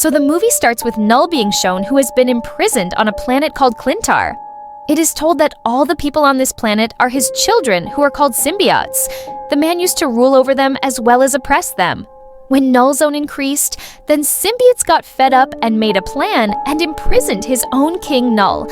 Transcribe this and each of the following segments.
So the movie starts with Null being shown, who has been imprisoned on a planet called Clintar. It is told that all the people on this planet are his children, who are called symbiotes. The man used to rule over them as well as oppress them. When Null's zone increased, then symbiotes got fed up and made a plan and imprisoned his own king Null.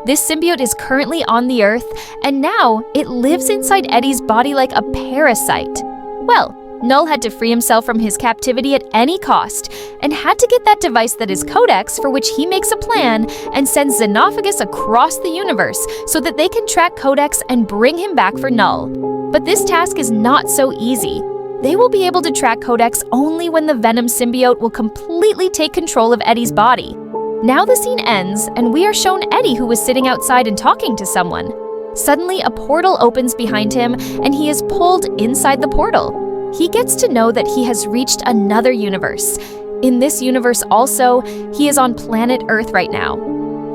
This symbiote is currently on the Earth, and now it lives inside Eddie's body like a parasite. Well, Null had to free himself from his captivity at any cost, and had to get that device that is Codex, for which he makes a plan and sends Xenophagus across the universe so that they can track Codex and bring him back for Null. But this task is not so easy. They will be able to track Codex only when the Venom symbiote will completely take control of Eddie's body. Now the scene ends, and we are shown Eddie, who was sitting outside and talking to someone. Suddenly, a portal opens behind him, and he is pulled inside the portal. He gets to know that he has reached another universe. In this universe also, he is on planet Earth right now.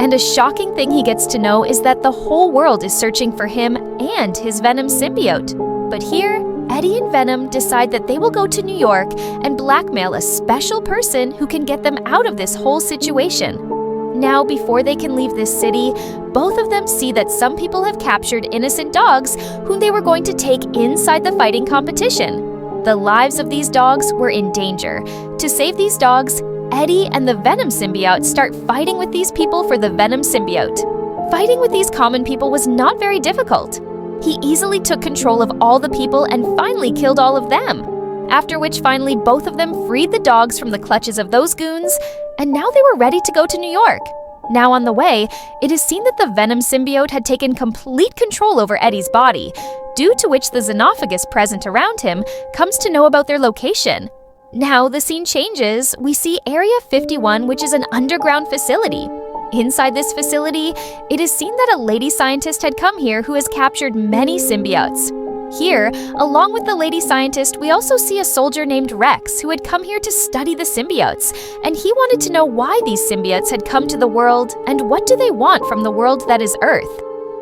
And a shocking thing he gets to know is that the whole world is searching for him and his Venom symbiote. But here, Eddie and Venom decide that they will go to New York and blackmail a special person who can get them out of this whole situation. Now, before they can leave this city, both of them see that some people have captured innocent dogs whom they were going to take inside the fighting competition. The lives of these dogs were in danger. To save these dogs, Eddie and the Venom symbiote start fighting with these people for the Venom symbiote. Fighting with these common people was not very difficult. He easily took control of all the people and finally killed all of them. After which finally both of them freed the dogs from the clutches of those goons, and now they were ready to go to New York. Now on the way, it is seen that the Venom symbiote had taken complete control over Eddie's body, due to which the Xenophagus present around him comes to know about their location. Now the scene changes. We see Area 51, which is an underground facility. Inside this facility, it is seen that a lady scientist had come here who has captured many symbiotes. Here, along with the lady scientist, we also see a soldier named Rex who had come here to study the symbiotes, and he wanted to know why these symbiotes had come to the world and what do they want from the world that is Earth.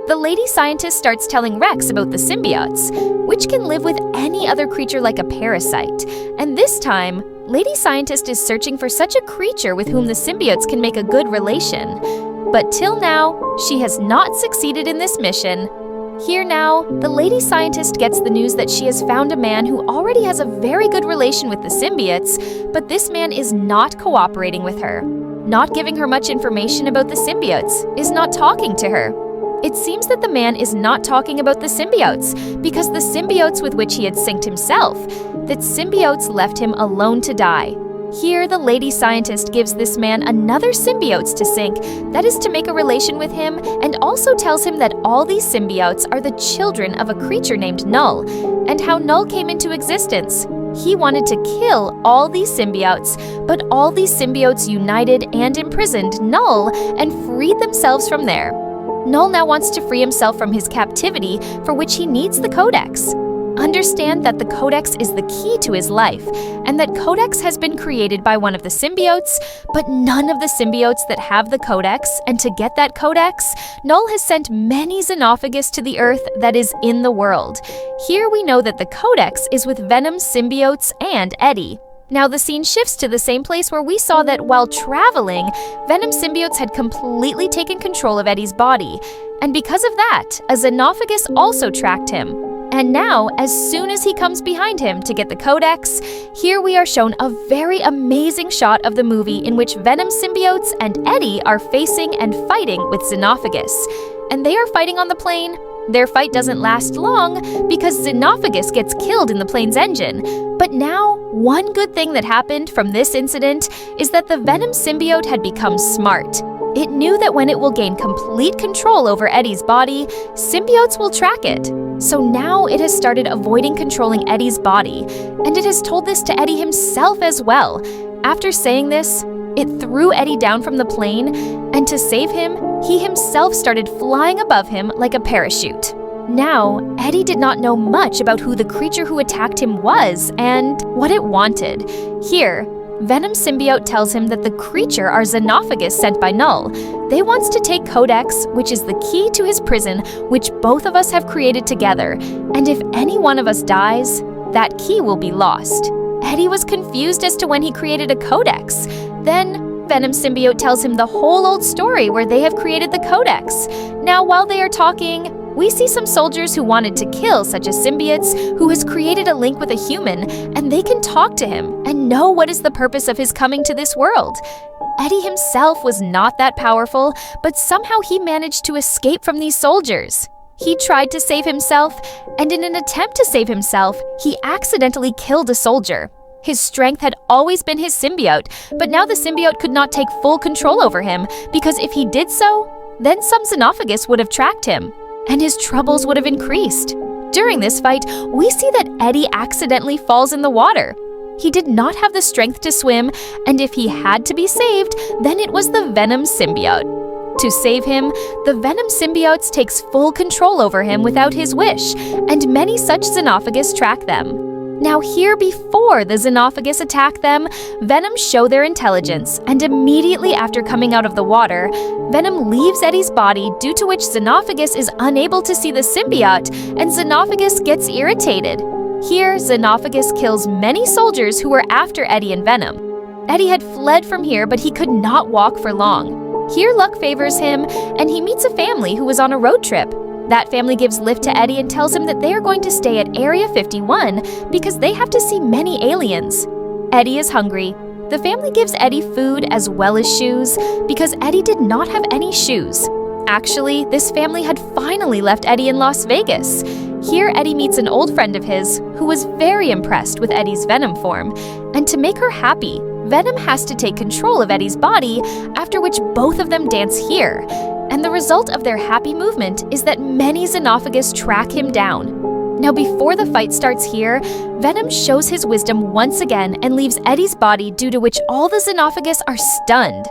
The lady scientist starts telling Rex about the symbiotes, which can live with any other creature like a parasite, and this time, Lady Scientist is searching for such a creature with whom the symbiotes can make a good relation. But till now, she has not succeeded in this mission. Here now, the Lady Scientist gets the news that she has found a man who already has a very good relation with the symbiotes, but this man is not cooperating with her, not giving her much information about the symbiotes, is not talking to her. It seems that the man is not talking about the symbiotes, because the symbiotes with which he had synced himself, that symbiotes left him alone to die. Here, the Lady Scientist gives this man another symbiotes to sync, that is to make a relation with him, and also tells him that all these symbiotes are the children of a creature named Null, and how Null came into existence. He wanted to kill all these symbiotes, but all these symbiotes united and imprisoned Null and freed themselves from there. Null now wants to free himself from his captivity, for which he needs the Codex. Understand that the Codex is the key to his life, and that Codex has been created by one of the symbiotes, but none of the symbiotes that have the Codex, and to get that Codex, Null has sent many Xenophagus to the Earth that is in the world. Here we know that the Codex is with Venom's symbiotes and Eddie. Now the scene shifts to the same place where we saw that while traveling, Venom symbiotes had completely taken control of Eddie's body, and because of that, a Xenophagus also tracked him. And now, as soon as he comes behind him to get the Codex, here we are shown a very amazing shot of the movie in which Venom symbiotes and Eddie are facing and fighting with Xenophagus. And they are fighting on the plane. Their fight doesn't last long because Xenophagus gets killed in the plane's engine. But now, one good thing that happened from this incident is that the Venom symbiote had become smart. It knew that when it will gain complete control over Eddie's body, symbiotes will track it. So now it has started avoiding controlling Eddie's body, and it has told this to Eddie himself as well. After saying this, it threw Eddie down from the plane, and to save him, he himself started flying above him like a parachute. Now, Eddie did not know much about who the creature who attacked him was and what it wanted. Here, Venom symbiote tells him that the creature are Xenophagus sent by Null. They wants to take Codex, which is the key to his prison, which both of us have created together. And if any one of us dies, that key will be lost. Eddie was confused as to when he created a Codex. Then, Venom symbiote tells him the whole old story where they have created the Codex. Now, while they are talking, we see some soldiers who wanted to kill such a symbiote who has created a link with a human, and they can talk to him and know what is the purpose of his coming to this world. Eddie himself was not that powerful, but somehow he managed to escape from these soldiers. He tried to save himself, and in an attempt to save himself, he accidentally killed a soldier. His strength had always been his symbiote, but now the symbiote could not take full control over him, because if he did so, then some xenophagus would have tracked him, and his troubles would have increased. During this fight, we see that Eddie accidentally falls in the water. He did not have the strength to swim, and if he had to be saved, then it was the Venom symbiote. To save him, the Venom symbiote takes full control over him without his wish, and many such xenophagus track them. Now here, before the xenophagus attack them, Venom show their intelligence, and immediately after coming out of the water, Venom leaves Eddie's body, due to which xenophagus is unable to see the symbiote, and xenophagus gets irritated. Here, xenophagus kills many soldiers who were after Eddie and Venom. Eddie had fled from here, but he could not walk for long. Here, luck favors him, and he meets a family who was on a road trip. That family gives lift to Eddie and tells him that they are going to stay at Area 51 because they have to see many aliens. Eddie is hungry. The family gives Eddie food as well as shoes because Eddie did not have any shoes. Actually, this family had finally left Eddie in Las Vegas. Here, Eddie meets an old friend of his who was very impressed with Eddie's Venom form, and to make her happy, Venom has to take control of Eddie's body, after which both of them dance here. And the result of their happy movement is that many xenophagus track him down. Now before the fight starts here, Venom shows his wisdom once again and leaves Eddie's body, due to which all the xenophagus are stunned.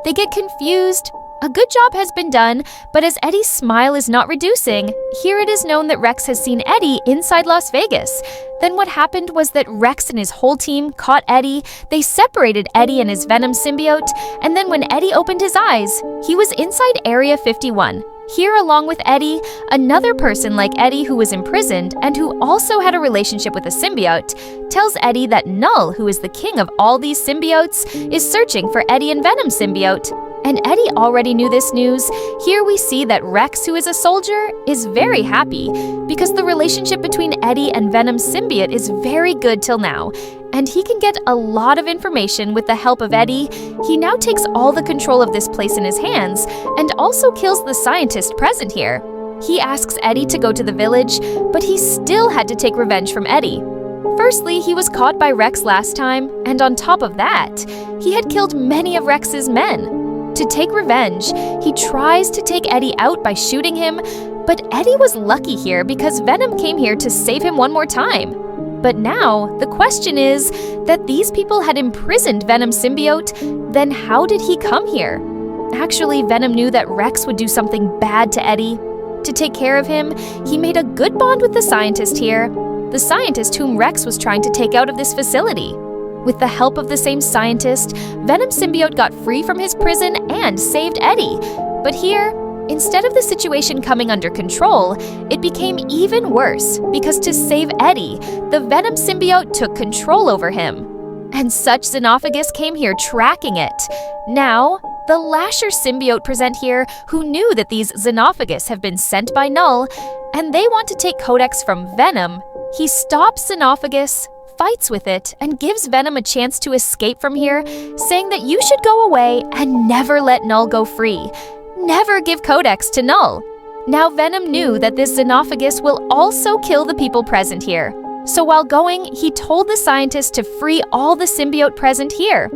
They get confused. A good job has been done, but as Eddie's smile is not reducing, here it is known that Rex has seen Eddie inside Las Vegas. Then what happened was that Rex and his whole team caught Eddie, they separated Eddie and his Venom symbiote, and then when Eddie opened his eyes, he was inside Area 51. Here, along with Eddie, another person like Eddie who was imprisoned and who also had a relationship with a symbiote, tells Eddie that Null, who is the king of all these symbiotes, is searching for Eddie and Venom symbiote. And Eddie already knew this news. Here we see that Rex, who is a soldier, is very happy because the relationship between Eddie and Venom's symbiote is very good till now, and he can get a lot of information with the help of Eddie. He now takes all the control of this place in his hands and also kills the scientist present here. He asks Eddie to go to the village, but he still had to take revenge from Eddie. Firstly, he was caught by Rex last time, and on top of that, he had killed many of Rex's men. To take revenge, he tries to take Eddie out by shooting him, but Eddie was lucky here because Venom came here to save him one more time. But now, the question is that these people had imprisoned Venom's symbiote, then how did he come here? Actually, Venom knew that Rex would do something bad to Eddie. To take care of him, he made a good bond with the scientist here, the scientist whom Rex was trying to take out of this facility. With the help of the same scientist, Venom symbiote got free from his prison and saved Eddie. But here, instead of the situation coming under control, it became even worse because to save Eddie, the Venom symbiote took control over him. And such xenophagus came here tracking it. Now, the Lasher symbiote present here who knew that these xenophagus have been sent by Null, and they want to take Codex from Venom, he stops xenophagus, fights with it, and gives Venom a chance to escape from here, saying that you should go away and never let Null go free. Never give Codex to Null. Now Venom knew that this xenophagus will also kill the people present here. So while going, he told the scientist to free all the symbiote present here.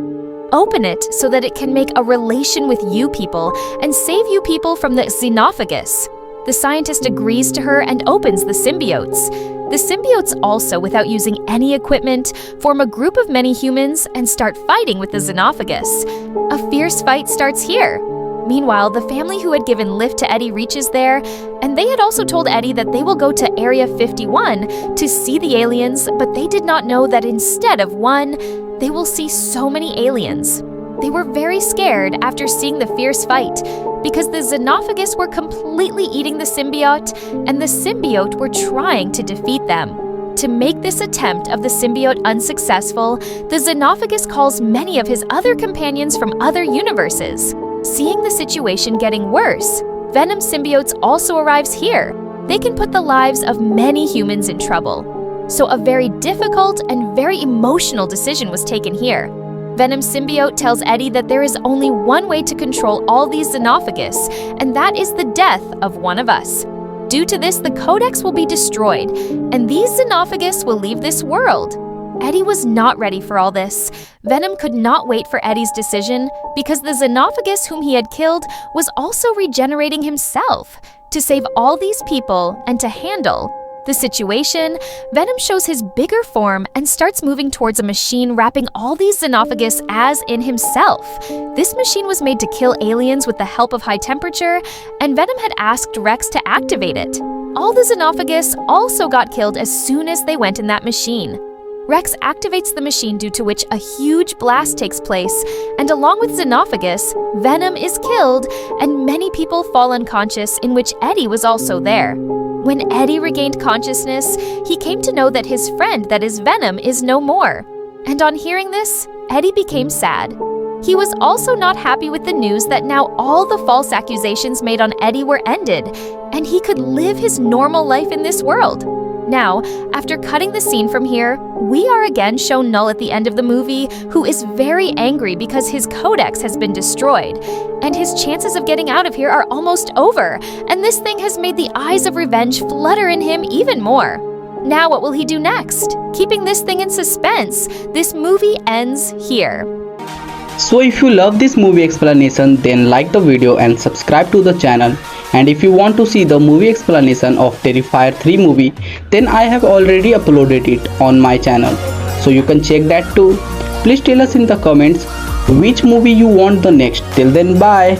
Open it so that it can make a relation with you people and save you people from the xenophagus. The scientist agrees to her and opens the symbiotes. The symbiotes also, without using any equipment, form a group of many humans and start fighting with the xenophagus. A fierce fight starts here. Meanwhile, the family who had given lift to Eddie reaches there, and they had also told Eddie that they will go to Area 51 to see the aliens, but they did not know that instead of one, they will see so many aliens. They were very scared after seeing the fierce fight, because the xenophagus were completely eating the symbiote, and the symbiote were trying to defeat them. To make this attempt of the symbiote unsuccessful, the Xenophagus calls many of his other companions from other universes. Seeing the situation getting worse, Venom symbiotes also arrives here. They can put the lives of many humans in trouble. So a very difficult and very emotional decision was taken here. Venom symbiote tells Eddie that there is only one way to control all these Xenophagus, and that is the death of one of us. Due to this, the Codex will be destroyed, and these Xenophagus will leave this world. Eddie was not ready for all this. Venom could not wait for Eddie's decision because the Xenophagus whom he had killed was also regenerating himself. To save all these people and to handle the situation, Venom shows his bigger form and starts moving towards a machine wrapping all these Xenophagus as in himself. This machine was made to kill aliens with the help of high temperature, and Venom had asked Rex to activate it. All the Xenophagus also got killed as soon as they went in that machine. Rex activates the machine, due to which a huge blast takes place, and along with Xenophagus, Venom is killed and many people fall unconscious, in which Eddie was also there. When Eddie regained consciousness, he came to know that his friend, that is Venom, is no more. And on hearing this, Eddie became sad. He was also not happy with the news that now all the false accusations made on Eddie were ended, and he could live his normal life in this world. Now, after cutting the scene from here, we are again shown Null at the end of the movie, who is very angry because his codex has been destroyed, and his chances of getting out of here are almost over, and this thing has made the eyes of revenge flutter in him even more. Now what will he do next? Keeping this thing in suspense, this movie ends here. So if you love this movie explanation, then like the video and subscribe to the channel. And if you want to see the movie explanation of Terrifier 3 movie, then I have already uploaded it on my channel, so you can check that too. Please tell us in the comments which movie you want the next. Till then, bye.